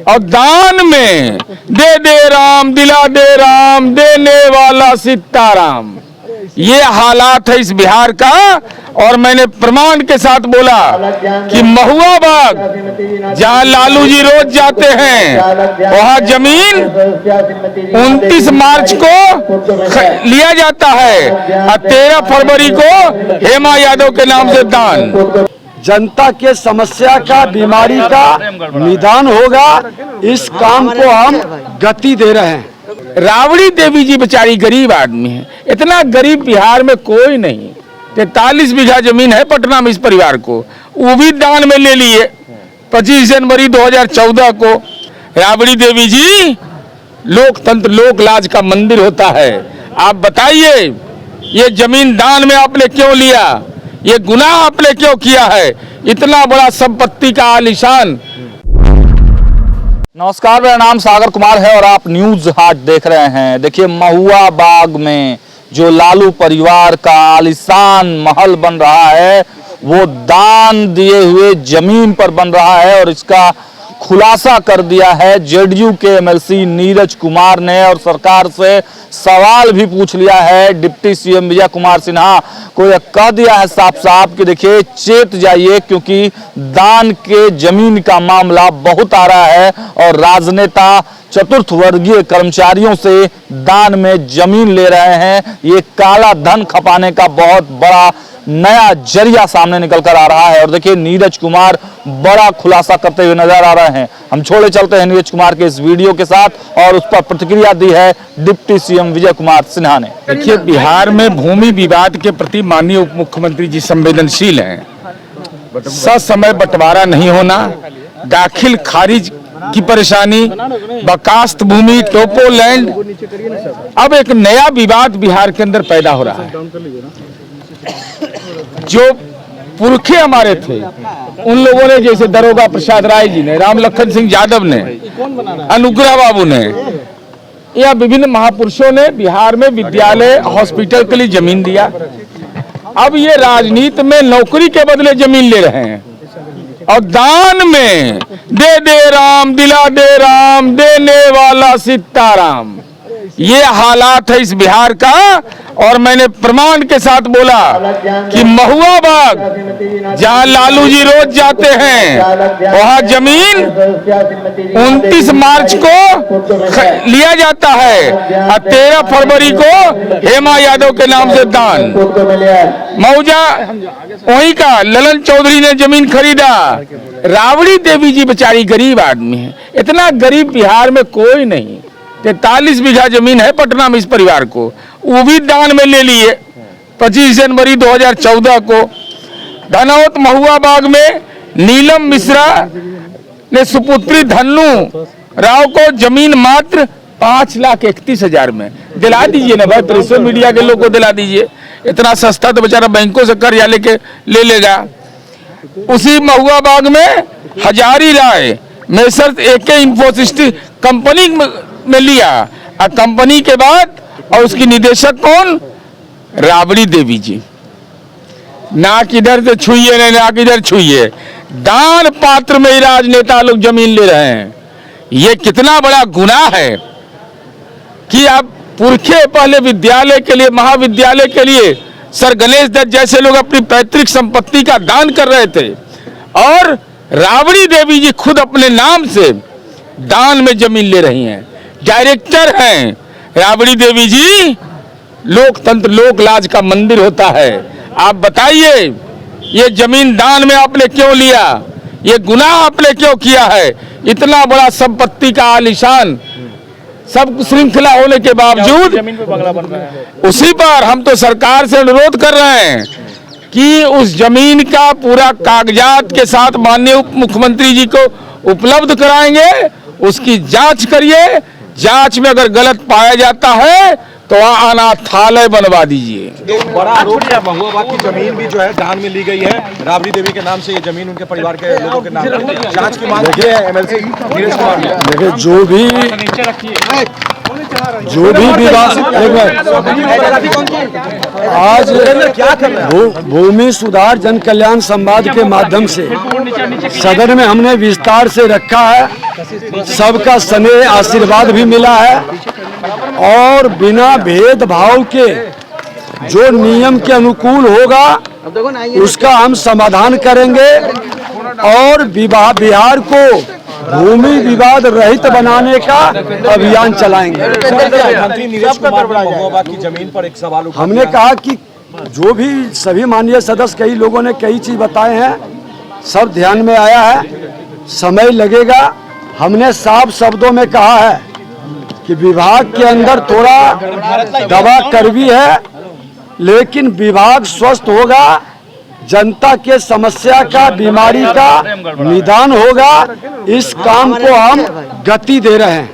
और दान में दे दे राम, दिला दे राम, देने वाला सीताराम। ये हालात है इस बिहार का। और मैंने प्रमाण के साथ बोला कि महुआ बाग जहां लालू जी रोज जाते हैं वहां जमीन 29 मार्च को लिया जाता है और 13 फरवरी को हेमा यादव के नाम से दान। जनता के समस्या का, बीमारी का निदान होगा, इस काम को हम गति दे रहे हैं। राबड़ी देवी जी बेचारी गरीब आदमी है, इतना गरीब बिहार में कोई नहीं। 43 बीघा जमीन है पटना में इस परिवार को, वो भी दान में ले लिए 25 जनवरी 2014 को। राबड़ी देवी जी, लोकतंत्र लोक लाज का मंदिर होता है। आप बताइए ये जमीन दान में आपने क्यों लिया, ये गुनाह आपने क्यों किया है, इतना बड़ा संपत्ति का आलीशान। नमस्कार, मेरा नाम सागर कुमार है और आप न्यूज हाट देख रहे हैं। देखिए, महुआ बाग में जो लालू परिवार का आलीशान महल बन रहा है वो दान दिए हुए जमीन पर बन रहा है और इसका खुलासा कर दिया है जेडीयू के एमएलसी नीरज कुमार ने। और सरकार से सवाल भी पूछ लिया है। डिप्टी सीएम विजय कुमार सिन्हा को यह कह दिया है साफ साफ कि देखिए चेत जाइए, क्योंकि दान के जमीन का मामला बहुत आ रहा है और राजनेता चतुर्थ वर्गीय कर्मचारियों से दान में जमीन ले रहे हैं। ये काला धन खपाने का बहुत बड़ा नया जरिया सामने निकल कर आ रहा है। और देखिए नीरज कुमार बड़ा खुलासा करते हुए नजर आ रहे हैं। हम छोड़े चलते हैं नीरज कुमार के इस वीडियो के साथ और उस पर प्रतिक्रिया दी है डिप्टी सीएम विजय कुमार सिन्हा ने। देखिए, बिहार में भूमि विवाद के प्रति माननीय उप मुख्यमंत्री जी संवेदनशील हैं। ससमय बंटवारा नहीं होना, दाखिल खारिज की परेशानी, बकास्त भूमि, टोपो लैंड, अब एक नया विवाद बिहार के अंदर पैदा हो रहा है। जो पुरखे हमारे थे उन लोगों ने, जैसे दरोगा प्रसाद राय जी ने, राम लखन सिंह यादव ने, अनुग्रह बाबू ने, या विभिन्न महापुरुषों ने बिहार में विद्यालय, हॉस्पिटल के लिए जमीन दिया। अब ये राजनीति में नौकरी के बदले जमीन ले रहे हैं और दान में दे दे राम, दिला दे राम, देने वाला सीताराम। ये हालात है इस बिहार का। और मैंने प्रमाण के साथ बोला कि महुआ बाग जहां लालू जी रोज जाते हैं वहां जमीन 29 मार्च को लिया जाता है और 13 फरवरी को हेमा यादव के नाम से दान। मौजा वहीं का ललन चौधरी ने जमीन खरीदा। राबड़ी देवी जी बेचारी गरीब आदमी है, इतना गरीब बिहार में कोई नहीं। 43 बीघा जमीन है पटना में इस परिवार को, वो भी दान में ले लिए 25 जनवरी 2014 को। धनौत महुआ बाग में नीलम मिश्रा ने सुपुत्री धन्नू राव को जमीन मात्र 5,31,000 में दिला दीजिए ना भाई, प्रेस मीडिया के लोग को दिला दीजिए। इतना सस्ता तो बेचारा बैंकों से कर्जा लेके ले लेगा। उसी महुआ बाग में हजारी राय मेसर्स एके इंफोसिस्टिक कंपनी में लिया और कंपनी के बाद और उसकी निदेशक कौन, राबड़ी देवी जी। ना किधर से छुइए ना किधर छुइए, दान पात्र में ही राजनेता लोग जमीन ले रहे हैं। ये कितना बड़ा गुनाह है कि आप पुरखे पहले विद्यालय के लिए, महाविद्यालय के लिए सर गणेश दत्त जैसे लोग अपनी पैतृक संपत्ति का दान कर रहे थे और राबड़ी देवी जी खुद अपने नाम से दान में जमीन ले रही हैं। डायरेक्टर हैं राबड़ी देवी जी। लोकतंत्र लोक लाज का मंदिर होता है। आप बताइए ये जमीन दान में आपने क्यों लिया, ये गुनाह आपने क्यों किया है, इतना बड़ा संपत्ति का आलीशान सब श्रृंखला होने के बावजूद उसी पर हम तो सरकार से अनुरोध कर रहे हैं कि उस जमीन का पूरा कागजात के साथ माननीय उप मुख्यमंत्री जी को उपलब्ध कराएंगे, उसकी जांच करिए। जांच में अगर गलत पाया जाता है तो वहाँ अनाथालय बनवा दीजिए। बड़ा आरोप है, महुआ बाग की जमीन भी जो है दान में ली गई है राबड़ी देवी के नाम से। ये जमीन उनके परिवार के लोगों के नाम पर जांच की मांग की है एमएलसी नीरज कुमार ने। देखिए, जो भी विवाद आज भूमि सुधार जन कल्याण संवाद के माध्यम से सदन में हमने विस्तार से रखा है सबका स्नेह आशीर्वाद भी मिला है और बिना भेदभाव के जो नियम के अनुकूल होगा उसका हम समाधान करेंगे और बिहार को भूमि विवाद रहित बनाने का अभियान चलाएंगे। मंत्री नीरज कुमार ने महुआ बाग की जमीन पर एक सवाल उठाया। हमने कहा कि जो भी सभी माननीय सदस्य कई लोगों ने कई चीज बताए हैं, सब ध्यान में आया है, समय लगेगा। हमने साफ शब्दों में कहा है कि विभाग के अंदर थोड़ा दवा कड़वी है, लेकिन विभाग स्वस्थ होगा, जनता के समस्या का, बीमारी का निदान होगा। इस काम को हम गति दे रहे हैं।